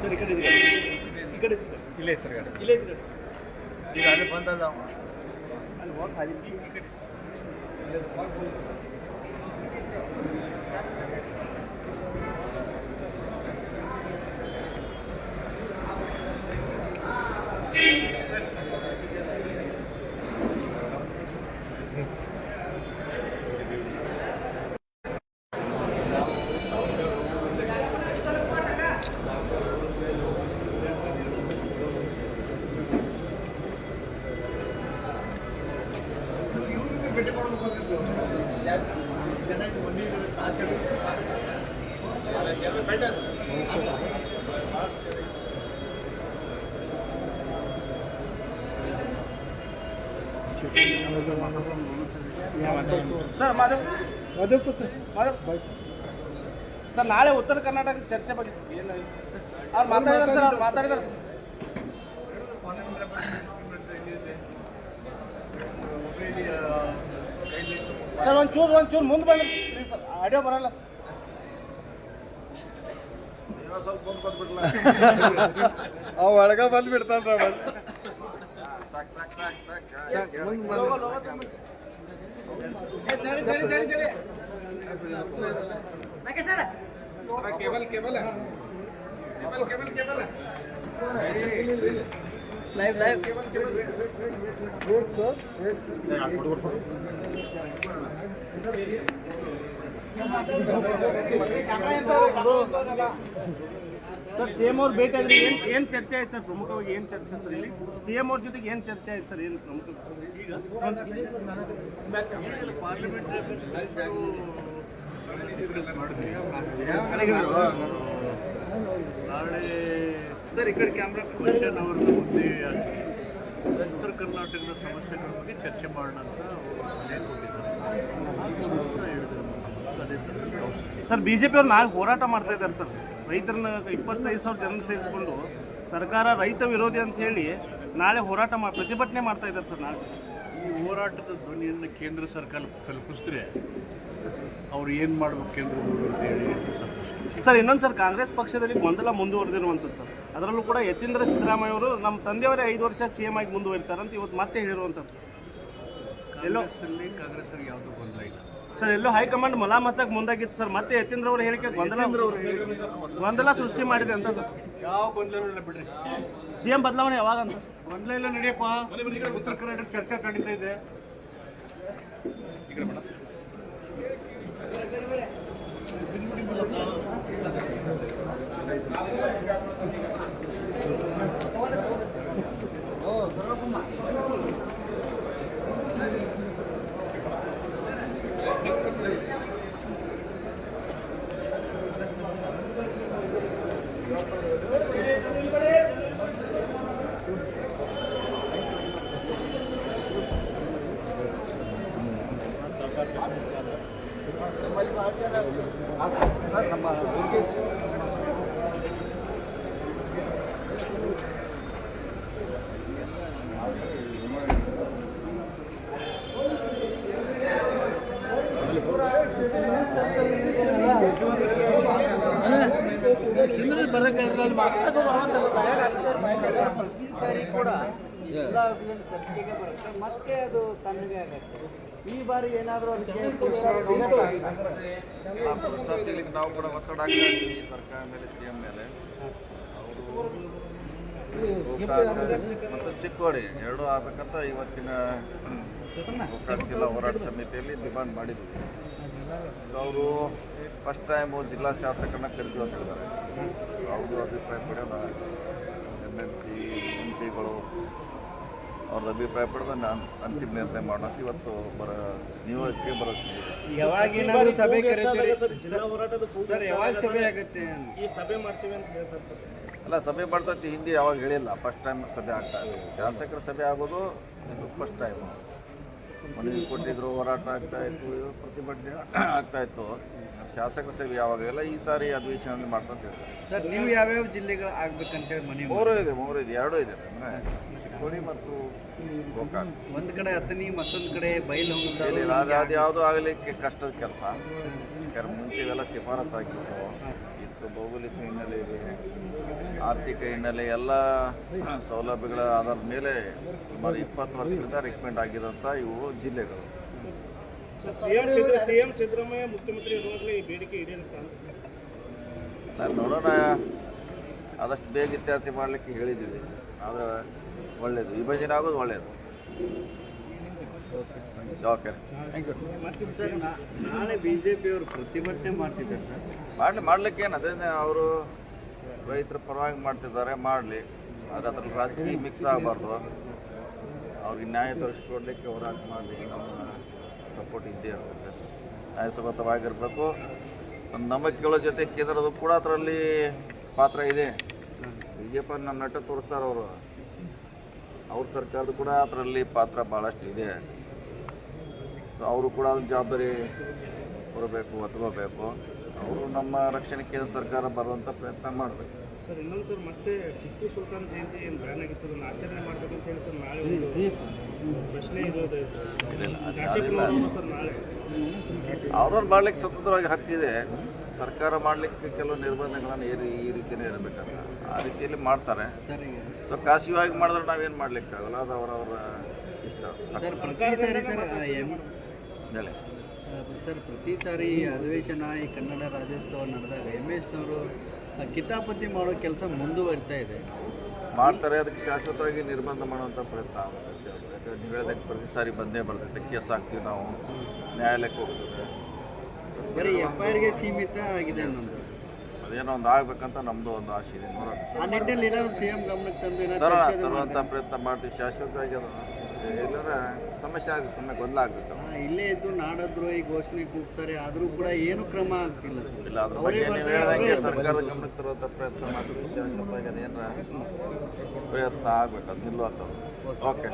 Sir ಈ ಕಡೆ ಇಲ್ಲೇ ಸರ್ ಇಲ್ಲೇ ಈಗ ಅಲ್ಲಿ ಬಂದಲ್ಲ ಅಲ್ಲಿ ಹೋಗಿ ಹಾಲಿ ಈ ಕಡೆ ಸರ್ ಮಾಧವ್ ಸರ್ ನಾಳೆ ಉತ್ತರ ಕರ್ನಾಟಕ ಚರ್ಚೆ ಬಗ್ಗೆ ಏನು ಅವ್ರು ಮಾತಾಡಿದಾರೆ ಸರ್ ಅವ್ರು ಮಾತಾಡಿದಾರೆ ಸರ್ ಒಂಚೂರು ಮುಂದೆ ಬಂದ್ರಿ ಪ್ಲೀಸ್ ಸರ್ ಆಡಿಯೋ ಬರಲ್ಲ ಸ್ವಲ್ಪ ಮುಂದೆ ಬಂದ್ಬಿಡ್ಲ ಅವ ಒಳಗ ಬಂದ್ಬಿಡ್ತಾನ ಸಾಕು ಸಾಕು ಸಾಕು ಸಾಕು ಕೇಬಲ್ ಲೈವ್ ಸರ್ ಸಿಎಂ ಅವ್ರು ಭೇಟಿ ಆದ್ರೆ ಏನು ಚರ್ಚೆ ಆಯ್ತು ಸರ್ ಪ್ರಮುಖವಾಗಿ ಏನು ಚರ್ಚೆ ಸರ್ ಇಲ್ಲಿ ಸಿಎಂ ಅವ್ರ ಜೊತೆಗೆ ಏನು ಚರ್ಚೆ ಆಯ್ತು ಸರ್ ಏನು ಪ್ರಮುಖ ನಾಳೆ ಸರ್ ಈ ಕಡೆ ಕ್ಯಾಮ್ರಾ ಕ್ವಶನ್ ಅವ್ರನ್ನ ಮುಂದೆ ಉತ್ತರ ಕರ್ನಾಟಕದ ಸಮಸ್ಯೆಗಳ ಬಗ್ಗೆ ಚರ್ಚೆ ಮಾಡೋಣ ಅಂತ ಸಲಹೆ ಕೊಟ್ಟಿದ್ದಾರೆ. ಸರ್ ಬಿಜೆಪಿ ಅವ್ರು ನಾಳೆ ಹೋರಾಟ ಮಾಡ್ತಾ ಇದ್ದಾರೆ ಸರ್ ರೈತರನ್ನ 25,000 ಜನ ಸೇರಿಸ್ಕೊಂಡು ಸರ್ಕಾರ ರೈತ ವಿರೋಧಿ ಅಂತ ಹೇಳಿ ನಾಳೆ ಹೋರಾಟ ಪ್ರತಿಭಟನೆ ಮಾಡ್ತಾ ಇದ್ದಾರೆ ಸರ್ ನಾಳೆ. ಈ ಹೋರಾಟದ ಧ್ವನಿಯನ್ನು ಕೇಂದ್ರ ಸರ್ಕಾರ ತಲುಪಿಸಿದ್ರೆ ಅವ್ರು ಏನು ಮಾಡ್ಬೇಕು ಕೇಂದ್ರದವರು ಅಂತ ಹೇಳಿ ಸಂತೋಷ. ಸರ್ ಇನ್ನೊಂದು ಸರ್ ಕಾಂಗ್ರೆಸ್ ಪಕ್ಷದಲ್ಲಿ ಗೊಂದಲ ಮುಂದುವರೆದಿರುವಂಥದ್ದು ಸರ್ ಅದರಲ್ಲೂ ಕೂಡ ಯತೀಂದ್ರ ಸಿದ್ದರಾಮಯ್ಯ ಅವರು ನಮ್ಮ ತಂದೆಯವರೇ 5 ವರ್ಷ CM ಆಗಿ ಮುಂದುವರಿತಾರೆ ಅಂತ ಇವತ್ತು ಮತ್ತೆ ಹೇಳಿರುವಂಥದ್ದು. ಕಾಂಗ್ರೆಸ್ಸಲ್ಲಿ ಯಾವುದೂ ಗೊಂದಲ ಇಲ್ಲ ಸರ್ ಎಲ್ಲೋ ಹೈಕಮಾಂಡ್ ಮಲಾಮ್ ಹಚ್ಚಕ್ಕೆ ಮುಂದಾಗಿತ್ತು ಸರ್ ಮತ್ತೆ ಯತೀಂದ್ರ ಅವರ ಹೇಳಿಕೆ ಗೊಂದಲ ಸೃಷ್ಟಿ ಮಾಡಿದೆ ಅಂತ ಸರ್. ಯಾವ ಗೊಂದಲ ಇಲ್ಲ ಬಿಡ್ರಿ. CM ಬದಲಾವಣೆ ಯಾವಾಗ ಅಂತ ಗೊಂದಲ ಇಲ್ಲ ನಡೆಯಪ್ಪ. ಉತ್ತರ ಕರ್ನಾಟಕ ಚರ್ಚೆ ನಡೀತಾ ಇದೆ. ನಮ್ಮ ದುರ್ಗೇಶ್ ಹಿಂದೆ ಬರೋಕ್ಕೆ ಈ ಸಾರಿ ಕೂಡ ಎಲ್ಲ ಚರ್ಚೆಗೆ ಬರುತ್ತೆ ಮತ್ತೆ ಅದು ತಣ್ಣಗೆ ಆಗುತ್ತೆ. ಈ ಬಾರಿ ಏನಾದರೂ ಅದಕ್ಕೆ ನಾವು ಕೂಡ ಒತ್ತಡ ಹಾಕ್ತಾ ಇದ್ದೀವಿ ಸರ್ಕಾರ ಮೇಲೆ CM ಮೇಲೆ. ಅವರು ಮತ್ತು ಚಿಕ್ಕೋಡಿ ಎರಡೂ ಆಗಬೇಕಂತ ಇವತ್ತಿನ ಗೋಕಾಕ್ ಜಿಲ್ಲಾ ಹೋರಾಟ ಸಮಿತಿಯಲ್ಲಿ ಡಿಮಾಂಡ್ ಮಾಡಿದ್ವಿ. ಅವರು ಫಸ್ಟ್ ಟೈಮು ಜಿಲ್ಲಾ ಶಾಸಕರನ್ನ ಕರೆದು ಅಂತ ಹೇಳಿದ್ದಾರೆ. ಅವ್ರದ್ದು ಅಭಿಪ್ರಾಯ ಪಡೆಯೋಣ MLC MP ಅವ್ರದ್ದು ಅಭಿಪ್ರಾಯ ಪಡೆದ ಅಂತಿಮ ನಿರ್ಣಯ ಮಾಡೋಣ. ಇವತ್ತು ನೀವಕ್ಕೆ ಭರವಸೆ ಯಾವಾಗೇನಾದ್ರೂ ಸಭೆ ಕರೀತೀರಿ ಸರ್? ಯಾವಾಗ ಸಭೆ ಆಗುತ್ತೆ? ಈ ಸಭೆ ಮಾಡ್ತೀವಿ ಅಂತ ಹೇಳ್ತಾರೆ ಸರ್. ಅಲ್ಲ ಸಭೆ ಮಾಡ್ತೈತಿ, ಹಿಂದೆ ಯಾವಾಗ ಹೇಳಿಲ್ಲ. ಫಸ್ಟ್ ಟೈಮ್ ಸಭೆ ಆಗ್ತಾ ಇದೆ. ಶಾಸಕರ ಸಭೆ ಆಗೋದು ಇದು ಫಸ್ಟ್ ಟೈಮು. ಮನವಿ ಕೊಟ್ಟಿದ್ರು, ಹೋರಾಟ ಆಗ್ತಾಯಿತ್ತು, ಪ್ರತಿಭಟನೆ ಆಗ್ತಾಯಿತ್ತು. ಶಾಸಕರ ಸಭೆ ಯಾವಾಗೆಲ್ಲ ಈ ಸಾರಿ ಅಧಿವೇಶನದಲ್ಲಿ ಮಾಡ್ತಾ ಇದ್ದಾರೆ ಸರ್. ನೀವು ಯಾವ್ಯಾವ ಜಿಲ್ಲೆಗಳು ಆಗ್ಬೇಕಂತೇಳಿ ಮನೆ ಮೂರು ಇದೆ, ಎರಡೂ ಇದೆ. ಅಂದರೆ ಚಿಕ್ಕೋಡಿ ಮತ್ತು ಗೋಕಾಕ್. ಒಂದು ಕಡೆ ಅಥಣಿ, ಮತ್ತೊಂದು ಕಡೆ ಬೈಲ್ ಇಲ್ಲ, ಅದು ಯಾವುದೂ ಆಗಲಿಕ್ಕೆ ಕಷ್ಟದ ಕೆಲಸ. ಯಾಕಂದ್ರೆ ಮುಂಚೆ ಇವೆಲ್ಲ ಶಿಫಾರಸು ಆಗಿತ್ತು, ಭೌಗೋಳಿಕ ಹಿನ್ನೆಲೆ ಇದೆ. ಆ ಆರ್ಥಿಕ ಹಿನ್ನೆಲೆ ಎಲ್ಲ ಸೌಲಭ್ಯಗಳ ಆಧಾರದ ಮೇಲೆ ಸುಮಾರು 20 ವರ್ಷಗಳಿಂದ ರಿಕಮೆಂಡ್ ಆಗಿದಂಥ ಇವು ಜಿಲ್ಲೆಗಳು. ಸಿಎಂ ಸಿದ್ದರಾಮಯ್ಯ ಮುಖ್ಯಮಂತ್ರಿ ಇರುವಾಗಲೇ ಈ ಬೇಡಿಕೆ ಈಡೇರುತ್ತಾ ನಾನು ನೋಡೋಣ, ಆದಷ್ಟು ಬೇಗ ಇತ್ಯರ್ಥ ಮಾಡಲಿಕ್ಕೆ ಹೇಳಿದ್ದೀವಿ. ಆದರೆ ಒಳ್ಳೆಯದು, ವಿಭಜನೆ ಆಗೋದು ಒಳ್ಳೆಯದು. ಓಕೆ, ಸರ್ ನಾಳೆ ಬಿಜೆಪಿ ಅವರು ಪ್ರತಿಭಟನೆ ಮಾಡ್ತಿದ್ದಾರೆ ಸರ್. ಮಾಡಲಿಕ್ಕೆ ಏನು ಅದೇ ಅವರು ರೈತರ ಪರವಾಗಿ ಮಾಡ್ತಿದ್ದಾರೆ, ಮಾಡಲಿ. ಆದರೆ ಅದ್ರಲ್ಲಿ ರಾಜಕೀಯ ಮಿಕ್ಸ್ ಆಗಬಾರ್ದು. ಅವ್ರಿಗೆ ನ್ಯಾಯ ದೊರಕಿಸ್ಕೊಡ್ಲಿಕ್ಕೆ ಹೋರಾಟ ಮಾಡಲಿ. ನಮ್ಮ ಸಪೋರ್ಟ್ ಇದ್ದೇ ಇರುತ್ತೆ, ನ್ಯಾಯಸಮ್ಮತವಾಗಿರಬೇಕು. ನಮ್ಮ ನಂಬಿಕೆಗಳ ಜೊತೆ ಕೇಂದ್ರದ ಕೂಡ ಅದರಲ್ಲಿ ಪಾತ್ರ ಇದೆ. BJP ನಮ್ಮ ನಟ ತೋರಿಸ್ತಾರೆ ಅವರು, ಅವ್ರ ಸರ್ಕಾರದ ಕೂಡ ಅದರಲ್ಲಿ ಪಾತ್ರ ಭಾಳಷ್ಟು ಇದೆ. ಸೊ ಅವರು ಕೂಡ ಅದನ್ನ ಜವಾಬ್ದಾರಿ ಕೊಡಬೇಕು, ಹೊತ್ಕೋಬೇಕು. ಅವರು ನಮ್ಮ ರಕ್ಷಣೆ ಕೇಂದ್ರ ಸರ್ಕಾರ ಬರುವಂಥ ಪ್ರಯತ್ನ ಮಾಡಬೇಕು. ಸರ್ ಇನ್ನೊಂದು ಸರ್ ಮತ್ತೆ ಟಿಪ್ಪು ಸುಲ್ತಾನ್ ಜಯಂತಿ ಏನು ಬ್ಯಾನ್ ಆಗಿತ್ತು ಸರ್, ಅದನ್ನು ಆಚರಣೆ ಮಾಡಬೇಕಂತ ಹೇಳಿ ಸರ್ ನಾಳೆ ಒಂದು ಪ್ರಶ್ನೆ ಇರೋದು ಸರ್. ನಾಳೆ ಅವ್ರವ್ರು ಮಾಡ್ಲಿಕ್ಕೆ ಸ್ವತಂತ್ರವಾಗಿ ಹಕ್ಕಿದೆ. ಸರ್ಕಾರ ಮಾಡಲಿಕ್ಕೆ ಕೆಲವು ನಿರ್ಬಂಧಗಳನ್ನು ಈ ರೀತಿಯೇ ಇರಬೇಕಂತ ಆ ರೀತಿಯಲ್ಲಿ ಮಾಡ್ತಾರೆ. ಸೊ ಖಾಸಗಿಯಾಗಿ ಮಾಡಿದ್ರೆ ನಾವೇನು ಮಾಡಲಿಕ್ಕಾಗಲ್ಲ, ಅದು ಅವರವರ ಇಷ್ಟ. ಸರ್ ಪ್ರತಿ ಸಾರಿ ಸರ್ ಹೇಳಿ ಸರ್ ಪ್ರತಿ ಸಾರಿ ಅಧಿವೇಶನ ಈ ಕನ್ನಡ ರಾಜ್ಯೋತ್ಸವ ನಡೆದಾಗ ಎಮ್ಮೆಸ್ನವರು ಕಿತಾಪತಿ ಮಾಡೋ ಕೆಲಸ ಮುಂದುವರಿತಾ ಇದೆ. ಮಾಡ್ತಾರೆ, ಅದಕ್ಕೆ ಶಾಶ್ವತವಾಗಿ ನಿರ್ಬಂಧ ಮಾಡುವಂಥ ಪ್ರಯತ್ನ ಆಗುತ್ತೆ. ಯಾಕಂದ್ರೆ ನೀವು ಹೇಳಿದಾಗ ಪ್ರತಿ ಸಾರಿ ಬಂದೇ ಬರ್ತೈತೆ, ಕೇಸ್ ಹಾಕ್ತೀವಿ, ನಾವು ನ್ಯಾಯಾಲಯಕ್ಕೆ ಹೋಗ್ತದೆ. ಬರೀ FIRಗೆ ಸೀಮಿತ ಆಗಿದೆ ಅನ್ನೋದು. ಅದೇನೋ ಒಂದು ಆಗ್ಬೇಕಂತ ನಮ್ಮದು ಒಂದು ಆಸೆ ಇದೆ. ನೋಡೋಣ, ಆ ನಿಟ್ಟಿನಲ್ಲಿ ಏನಾದರೂ CM ಗಮನಕ್ಕೆ ತಂದು ತರುವಂಥ ಪ್ರಯತ್ನ ಮಾಡ್ತೀವಿ ಶಾಶ್ವತವಾಗಿ. ಅದು ಇಲ್ಲಂದ್ರೆ ಸಮಸ್ಯೆ ಆಗುತ್ತೆ, ಸುಮ್ಮನೆ ಗೊಂದಲ ಆಗ್ಬೇಕು. ಇಲ್ಲೇ ಇದ್ದು ನಾಡದ್ರೋಹಿ ಘೋಷಣೆ ಕೂಗ್ತಾರೆ, ಆದರೂ ಕೂಡ ಏನು ಕ್ರಮ ಆಗ್ತಿಲ್ಲ ಸರ್. ಇಲ್ಲ, ಅದ್ರ ಬಗ್ಗೆ ನೀವು ಹೇಳಿದಂಗೆ ಸರ್ಕಾರದ ಗಮನಕ್ಕೆ ತರುವಂಥ ಪ್ರಯತ್ನ ಮಾಡ್ತೀವಿ ಶಾಶ್ವತವಾಗಿ. ಅದೇನಾರ ಪ್ರಯತ್ನ ಆಗ್ಬೇಕು, ಅದು ನಿಲ್ಲುವಂಥದ್ದು. ಓಕೆ,